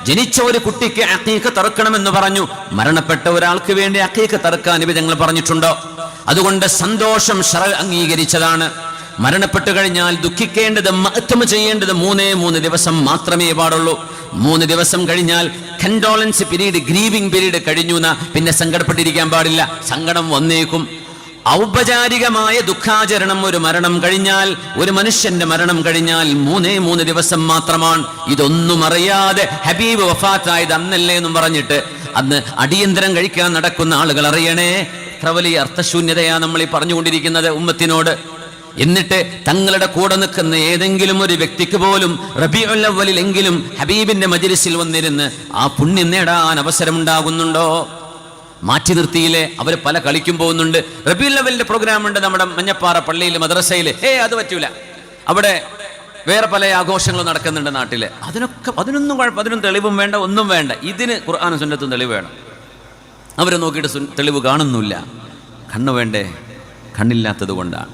ജനിച്ച ഒരു കുട്ടിക്ക് അഖീഖത്ത് അറുക്കണമെന്ന് പറഞ്ഞു. മരണപ്പെട്ട ഒരാൾക്ക് വേണ്ടി അഖീഖത്ത് അറുക്കാൻ നബി തങ്ങൾ പറഞ്ഞിട്ടുണ്ടോ? അതുകൊണ്ട് സന്തോഷം ശറഅ് അംഗീകരിച്ചതാണ്. മരണപ്പെട്ടു കഴിഞ്ഞാൽ ദുഃഖിക്കേണ്ടത്, മഅ്തമ ചെയ്യേണ്ടത് 3 ദിവസം മാത്രമേ പാടുള്ളൂ. 3 ദിവസം കഴിഞ്ഞാൽ കണ്ടോളൻസ് പീരീഡ്, ഗ്രീവിംഗ് പീരീഡ് കഴിഞ്ഞു. പിന്നെ സങ്കടപ്പെട്ടിരിക്കാൻ പാടില്ല, സങ്കടം വന്നേക്കും. ഔപചാരികമായ ദുഃഖാചരണം ഒരു മരണം കഴിഞ്ഞാൽ, ഒരു മനുഷ്യന്റെ മരണം കഴിഞ്ഞാൽ 3 ദിവസം മാത്രമാണ്. ഇതൊന്നും അറിയാതെ ഹബീബ് വഫാത്തായത് അന്നല്ലേ എന്നും പറഞ്ഞിട്ട് അന്ന് അടിയന്തരം കഴിക്കാൻ നടക്കുന്ന ആളുകൾ അറിയണേ, എത്ര വലിയ അർത്ഥശൂന്യതയാണ് നമ്മൾ ഈ പറഞ്ഞുകൊണ്ടിരിക്കുന്നത് ഉമ്മത്തിനോട്. എന്നിട്ട് തങ്ങളുടെ കൂടെ നിൽക്കുന്ന ഏതെങ്കിലും ഒരു വ്യക്തിക്ക് പോലും റബീഉൽ അവ്വലിലെങ്കിലും ഹബീബിന്റെ മജ്‌ലിസിൽ വന്നിരുന്ന് ആ പുണ്യം നേടാൻ അവസരമുണ്ടാകുന്നുണ്ടോ? മാറ്റി നിർത്തിയില്ലേ? അവർ പല കളിക്കും പോകുന്നുണ്ട്. റബീഉൽ അവ്വലിന്റെ പ്രോഗ്രാം ഉണ്ട് നമ്മുടെ മഞ്ഞപ്പാറ പള്ളിയിൽ, മദ്രസയിൽ. അത് പറ്റൂല. അവിടെ വേറെ പല ആഘോഷങ്ങളും നടക്കുന്നുണ്ട് നാട്ടില്. അതിനൊന്നും കുഴപ്പം, അതിനും തെളിവും വേണ്ട, ഒന്നും വേണ്ട. ഇതിന് ഖുർആനും സുന്നത്തും തെളിവ് വേണം. അവരെ നോക്കിയിട്ട് തെളിവ് കാണുന്നില്ല. കണ്ണ് വേണ്ടേ? കണ്ണില്ലാത്തത് കൊണ്ടാണ്.